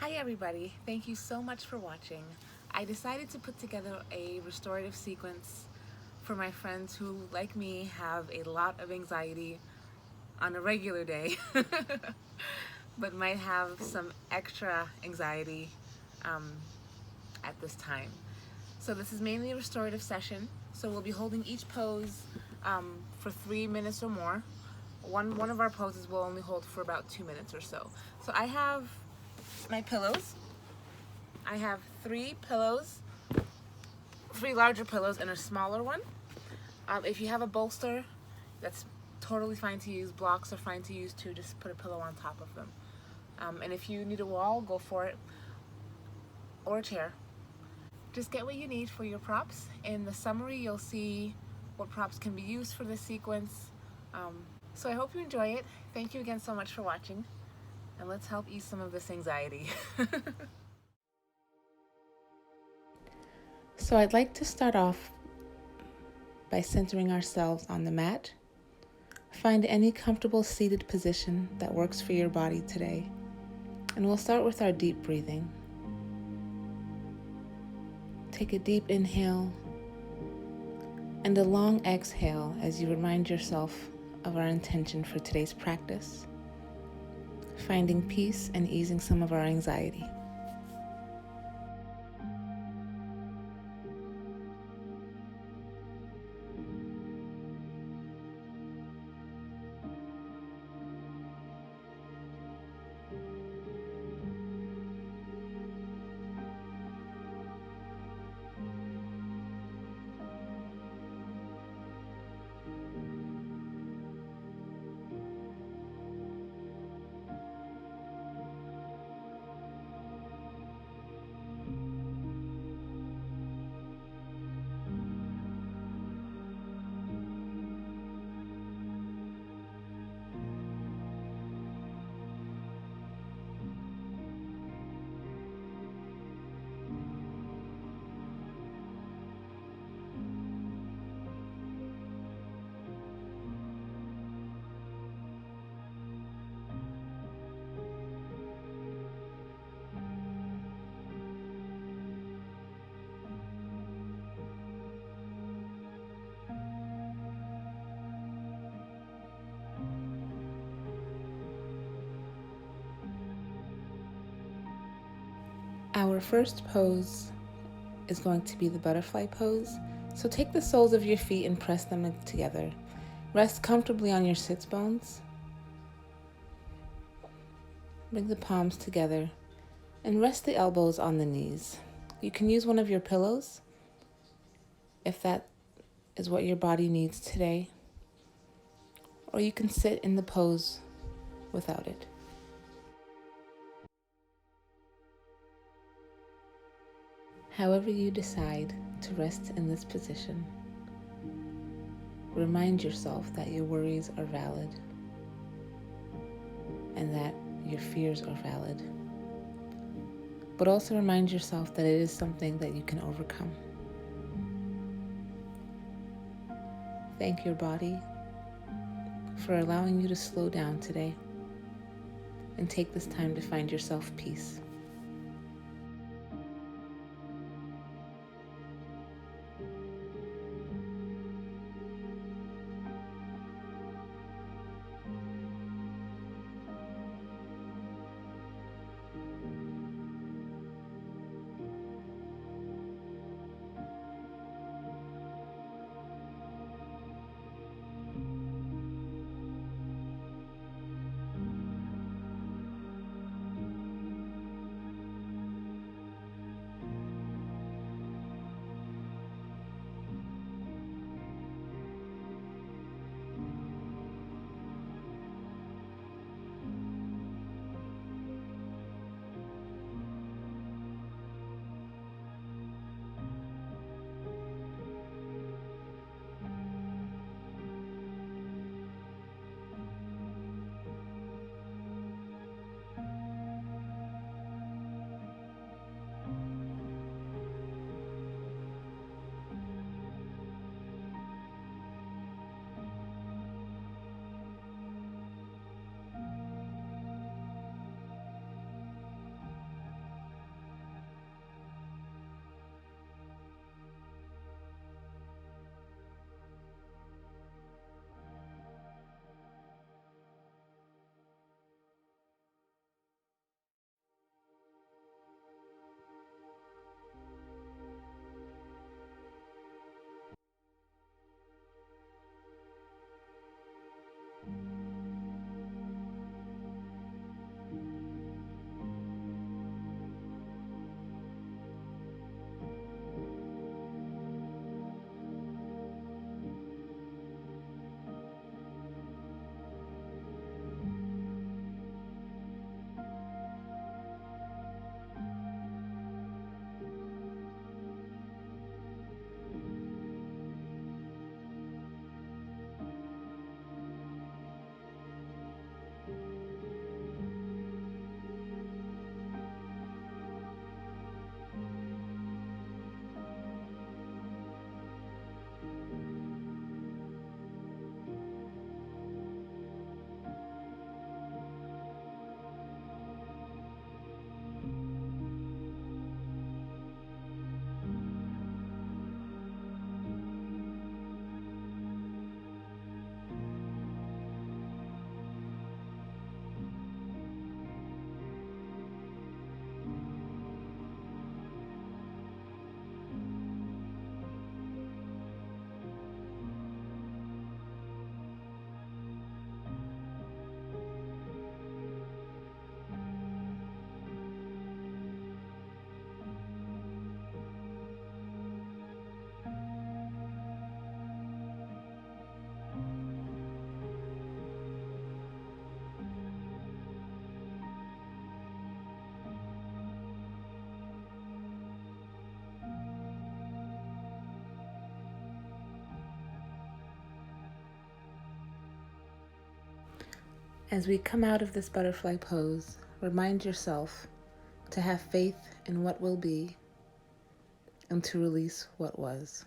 Hi everybody, thank you so much for watching. I decided to put together a restorative sequence for my friends who, like me, have a lot of anxiety on a regular day, but might have some extra anxiety um, at this time. So this is mainly a restorative session, so we'll be holding each pose for 3 minutes or more. One of our poses will only hold for about 2 minutes or so. So I have my pillows. I have 3 pillows, 3 larger pillows and a smaller one. If you have a bolster, that's totally fine to use. Blocks are fine to use too. Just put a pillow on top of them. And if you need a wall, go for it, or a chair. Just get what you need for your props. In the summary, you'll see what props can be used for this sequence. So I hope you enjoy it. Thank you again so much for watching, and let's help ease some of this anxiety. So I'd like to start off by centering ourselves on the mat. Find any comfortable seated position that works for your body today. And we'll start with our deep breathing. Take a deep inhale and a long exhale as you remind yourself of our intention for today's practice, finding peace and easing some of our anxiety. Our first pose is going to be the butterfly pose. So take the soles of your feet and press them together. Rest comfortably on your sits bones. Bring the palms together and rest the elbows on the knees. You can use one of your pillows if that is what your body needs today, or you can sit in the pose without it. However you decide to rest in this position, remind yourself that your worries are valid and that your fears are valid. But also remind yourself that it is something that you can overcome. Thank your body for allowing you to slow down today and take this time to find yourself peace. As we come out of this butterfly pose, remind yourself to have faith in what will be and to release what was,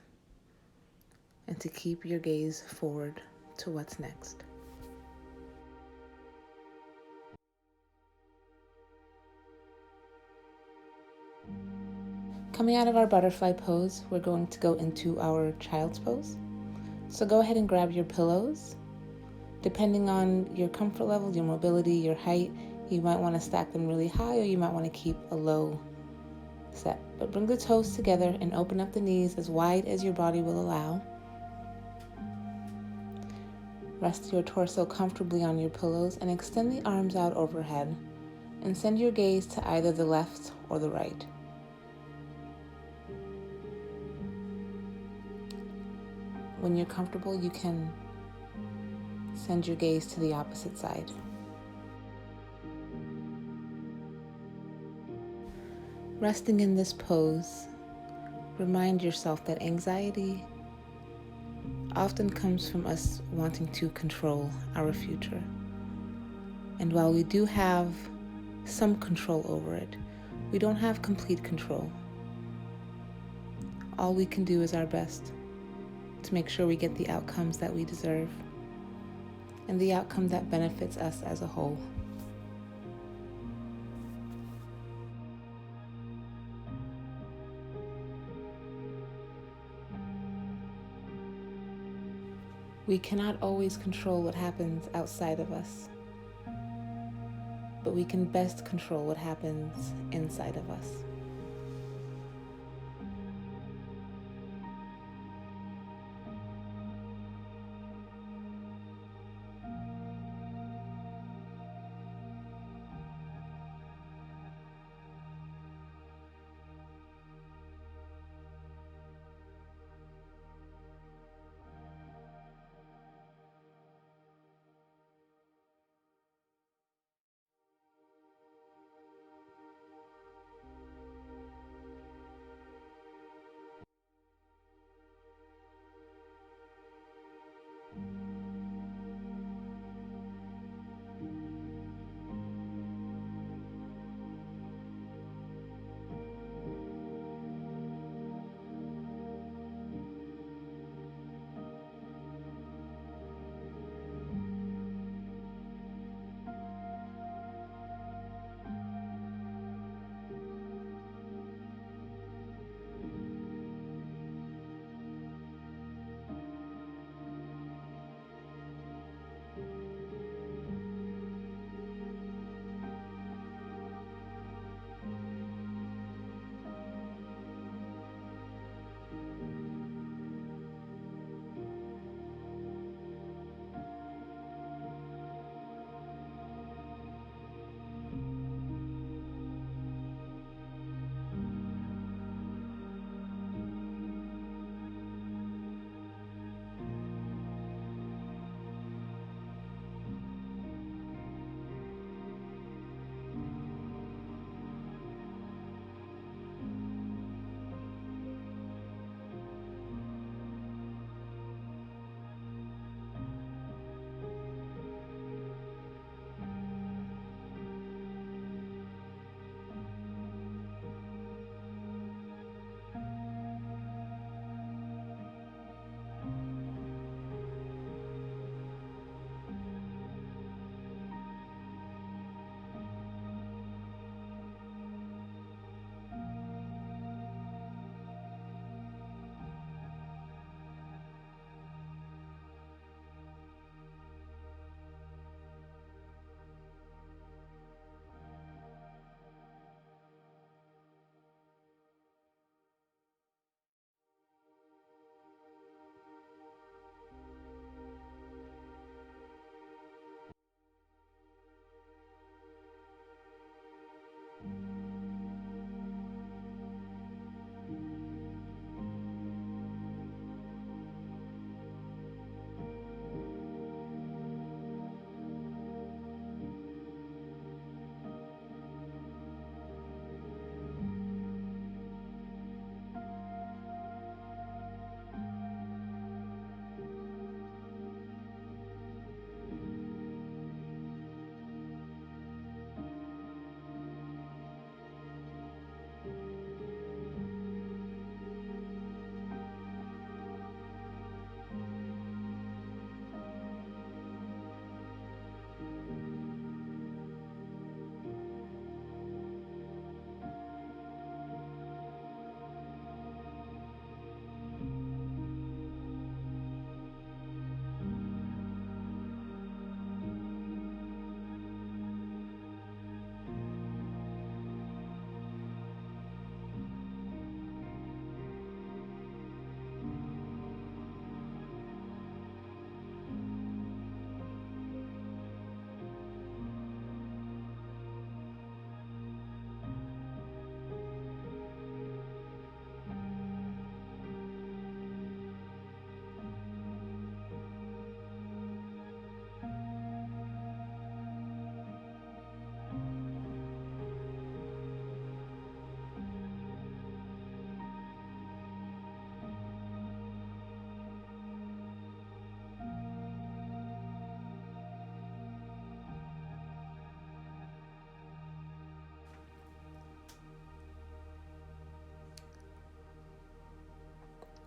and to keep your gaze forward to what's next. Coming out of our butterfly pose, we're going to go into our child's pose. So go ahead and grab your pillows. Depending on your comfort level, your mobility, your height, you might want to stack them really high or you might want to keep a low set. But bring the toes together and open up the knees as wide as your body will allow. Rest your torso comfortably on your pillows and extend the arms out overhead and send your gaze to either the left or the right. When you're comfortable, you can send your gaze to the opposite side. Resting in this pose, remind yourself that anxiety often comes from us wanting to control our future. And while we do have some control over it, we don't have complete control. All we can do is our best to make sure we get the outcomes that we deserve and the outcome that benefits us as a whole. We cannot always control what happens outside of us, but we can best control what happens inside of us.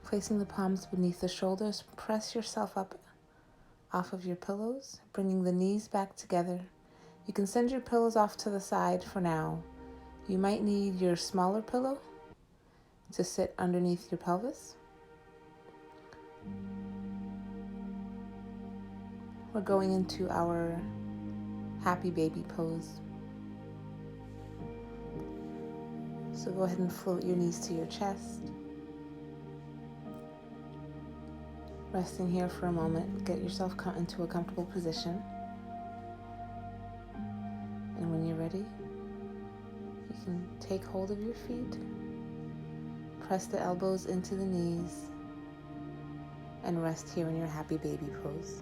Placing the palms beneath the shoulders, press yourself up off of your pillows, bringing the knees back together. You can send your pillows off to the side for now. You might need your smaller pillow to sit underneath your pelvis. We're going into our happy baby pose. So go ahead and float your knees to your chest. Resting here for a moment, get yourself into a comfortable position. And when you're ready, you can take hold of your feet, press the elbows into the knees, and rest here in your happy baby pose.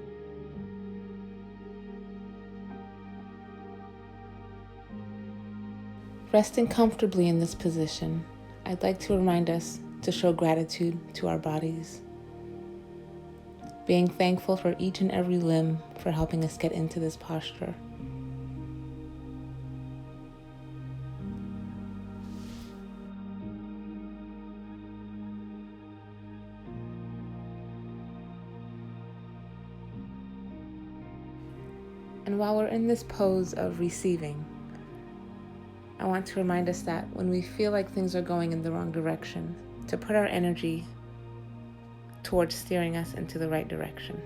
Resting comfortably in this position, I'd like to remind us to show gratitude to our bodies, being thankful for each and every limb for helping us get into this posture. And while we're in this pose of receiving, I want to remind us that when we feel like things are going in the wrong direction, to put our energy towards steering us into the right direction.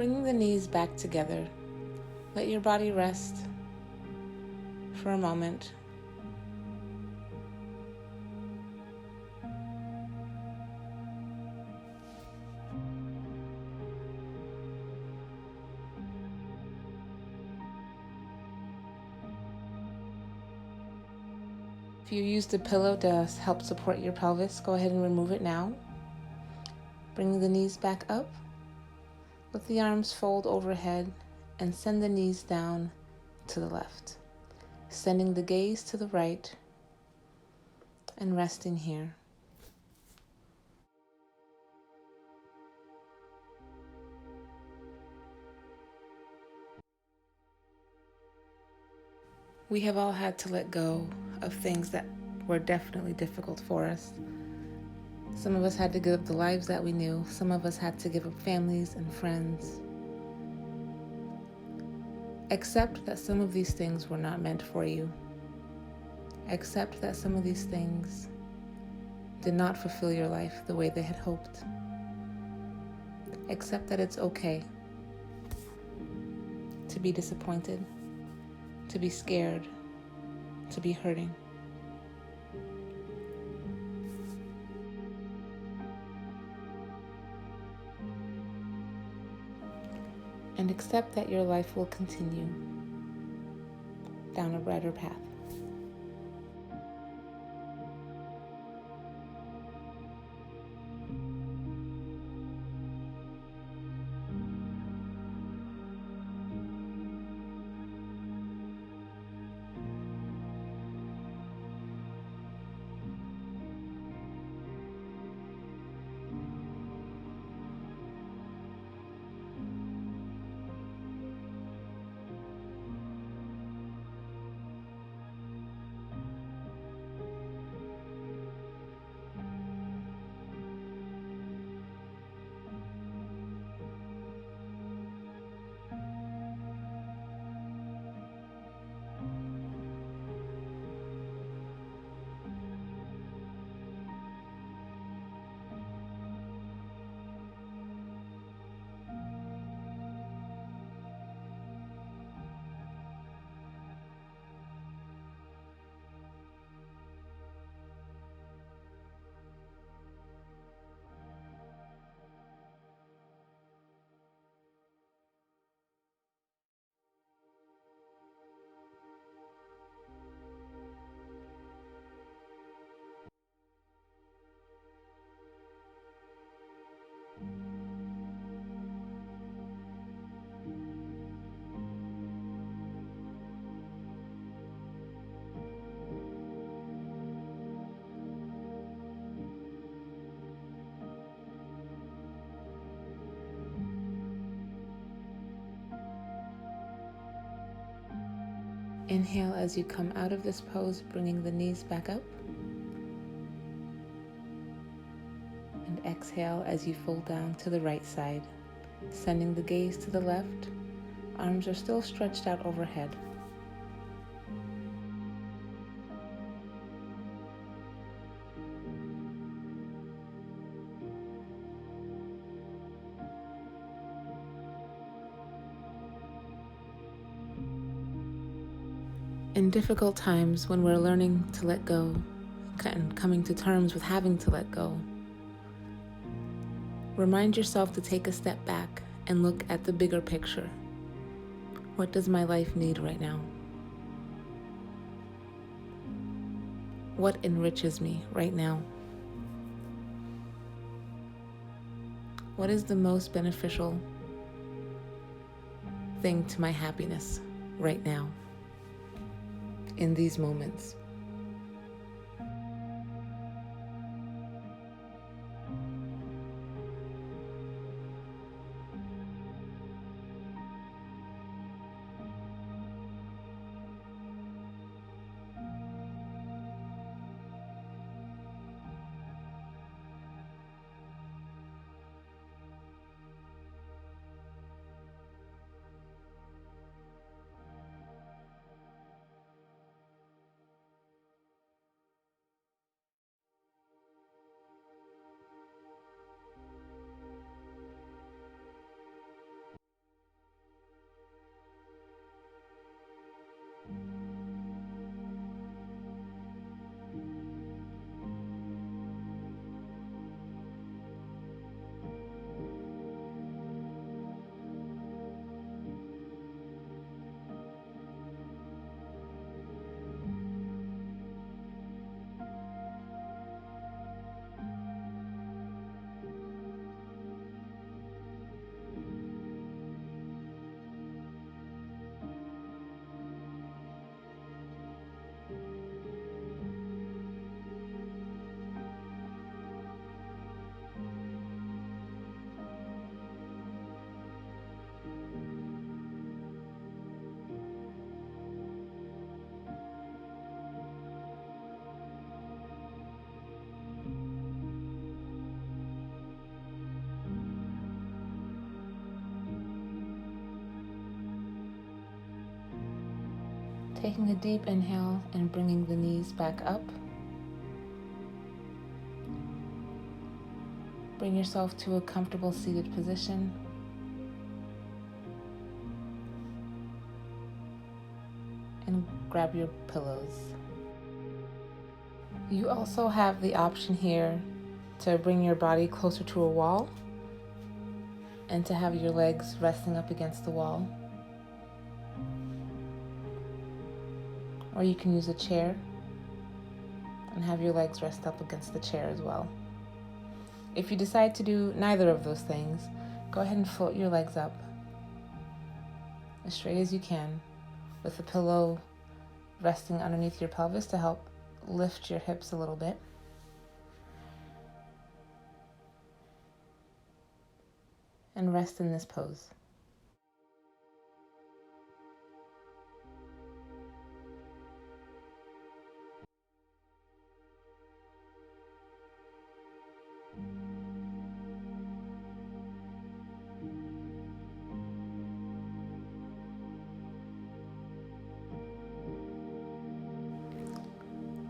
Bringing the knees back together, let your body rest for a moment. If you used a pillow to help support your pelvis, go ahead and remove it now. Bring the knees back up. Let the arms fold overhead and send the knees down to the left, sending the gaze to the right and resting here. We have all had to let go of things that were definitely difficult for us. Some of us had to give up the lives that we knew. Some of us had to give up families and friends. Accept that some of these things were not meant for you. Accept that some of these things did not fulfill your life the way they had hoped. Accept that it's okay to be disappointed, to be scared, to be hurting. And accept that your life will continue down a brighter path. Inhale as you come out of this pose, bringing the knees back up. And exhale as you fold down to the right side, sending the gaze to the left. Arms are still stretched out overhead. In difficult times when we're learning to let go and coming to terms with having to let go, remind yourself to take a step back and look at the bigger picture. What does my life need right now? What enriches me right now? What is the most beneficial thing to my happiness right now, in these moments? Taking a deep inhale and bringing the knees back up. Bring yourself to a comfortable seated position. And grab your pillows. You also have the option here to bring your body closer to a wall and to have your legs resting up against the wall. Or you can use a chair and have your legs rest up against the chair as well. If you decide to do neither of those things, go ahead and float your legs up as straight as you can, with the pillow resting underneath your pelvis to help lift your hips a little bit. And rest in this pose.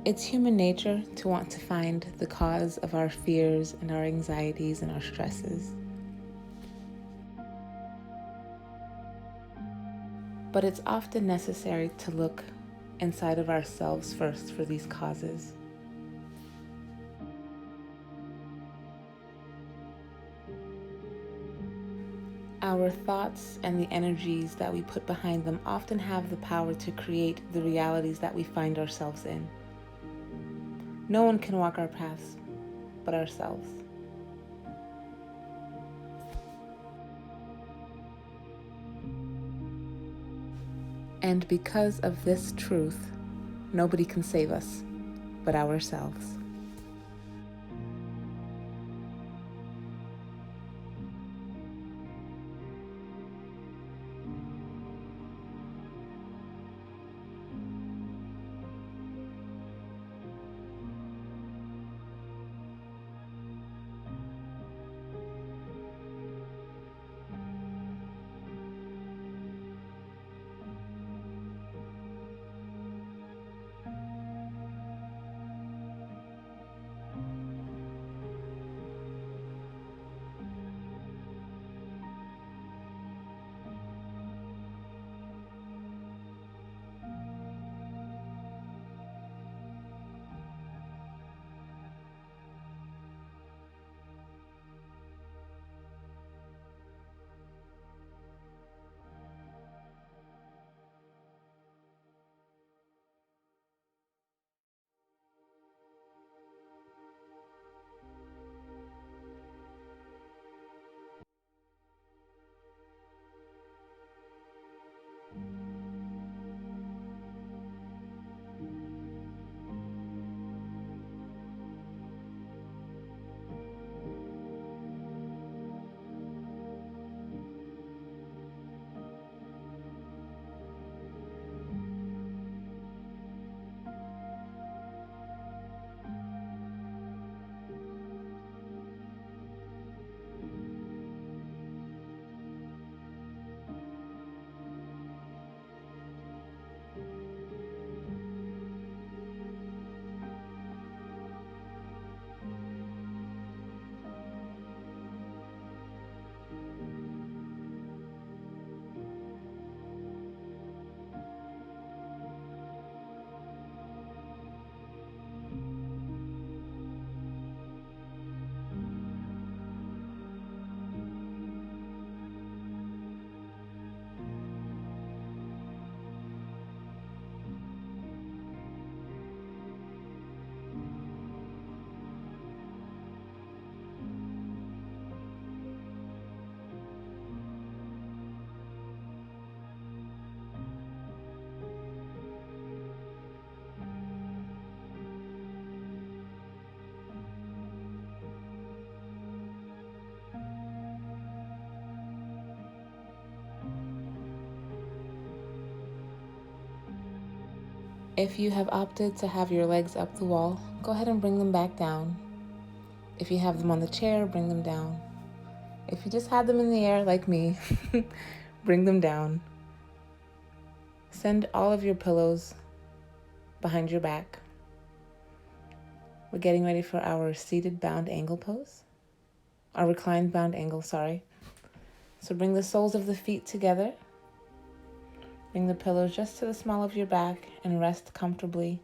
It's human nature to want to find the cause of our fears and our anxieties and our stresses. But it's often necessary to look inside of ourselves first for these causes. Our thoughts and the energies that we put behind them often have the power to create the realities that we find ourselves in. No one can walk our paths but ourselves. And because of this truth, nobody can save us but ourselves. If you have opted to have your legs up the wall, go ahead and bring them back down. If you have them on the chair, bring them down. If you just had them in the air like me, bring them down. Send all of your pillows behind your back. We're getting ready for our seated bound angle pose. Our reclined bound angle, sorry. So bring the soles of the feet together. Bring the pillows just to the small of your back and rest comfortably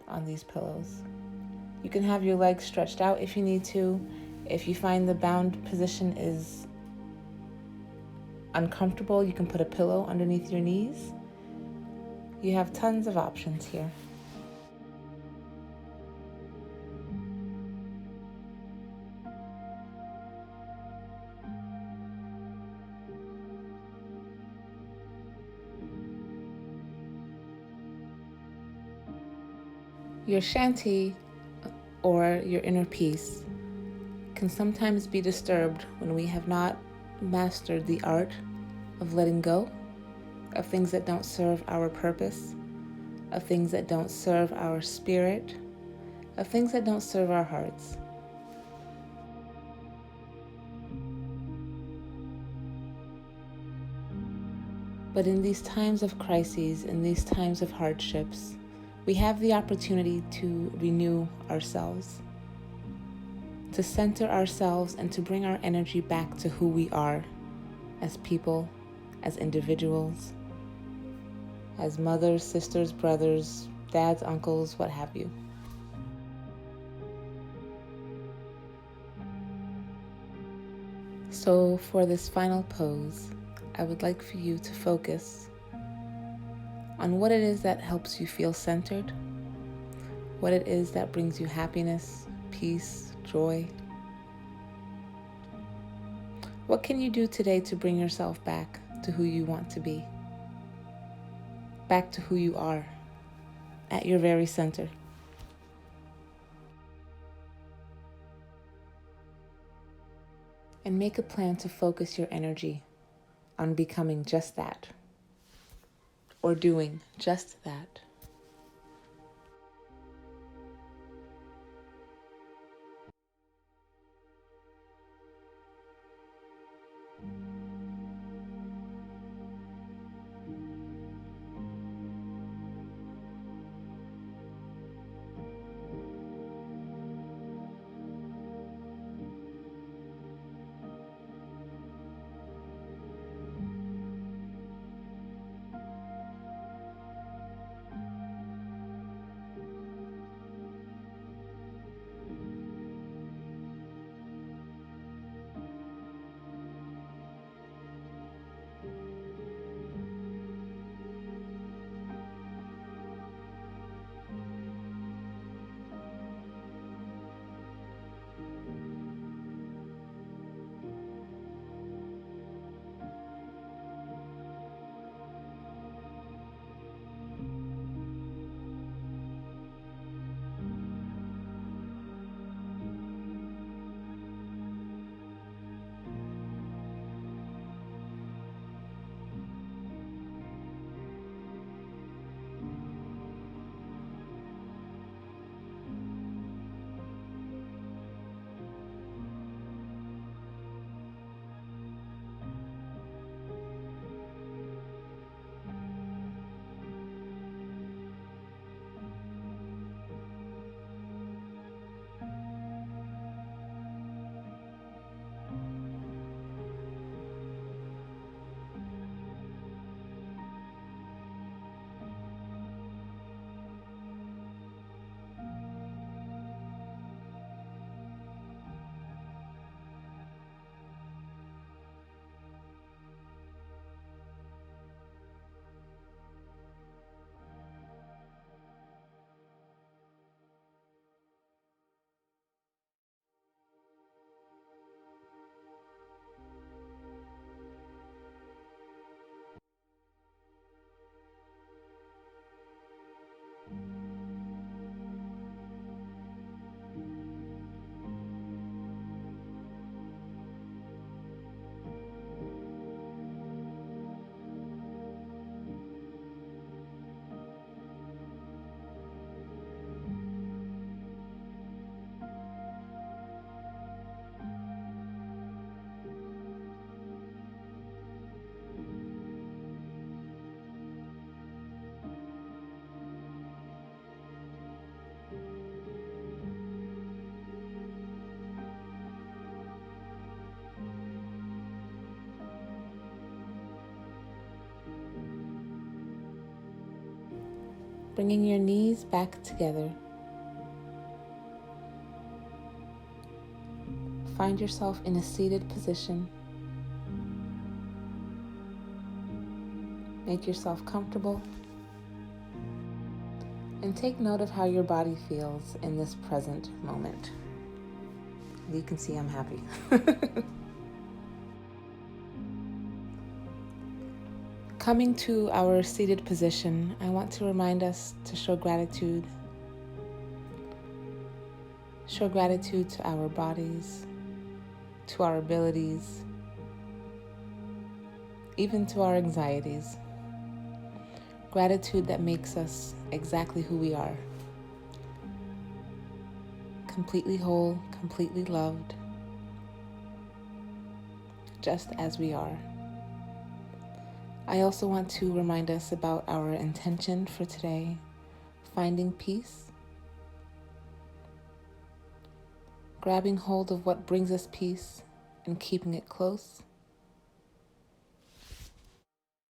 on these pillows. You can have your legs stretched out if you need to. If you find the bound position is uncomfortable, you can put a pillow underneath your knees. You have tons of options here. Your shanty, or your inner peace, can sometimes be disturbed when we have not mastered the art of letting go of things that don't serve our purpose, of things that don't serve our spirit, of things that don't serve our hearts. But in these times of crises, in these times of hardships, we have the opportunity to renew ourselves, to center ourselves, and to bring our energy back to who we are as people, as individuals, as mothers, sisters, brothers, dads, uncles, what have you. So for this final pose, I would like for you to focus on what it is that helps you feel centered, what it is that brings you happiness, peace, joy. What can you do today to bring yourself back to who you want to be? Back to who you are, at your very center. And make a plan to focus your energy on becoming just that, or doing just that. Bringing your knees back together. Find yourself in a seated position. Make yourself comfortable. And take note of how your body feels in this present moment. You can see I'm happy. Coming to our seated position, I want to remind us to show gratitude. Show gratitude to our bodies, to our abilities, even to our anxieties. Gratitude that makes us exactly who we are. Completely whole, completely loved, just as we are. I also want to remind us about our intention for today, finding peace, grabbing hold of what brings us peace and keeping it close,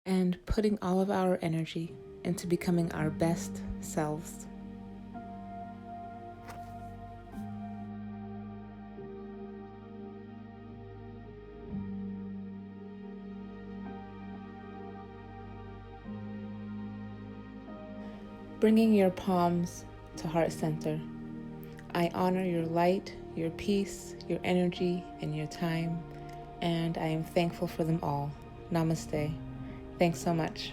and putting all of our energy into becoming our best selves. Bringing your palms to heart center. I honor your light, your peace, your energy, and your time, and I am thankful for them all. Namaste. Thanks so much.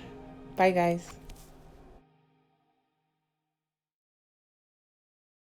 Bye, guys.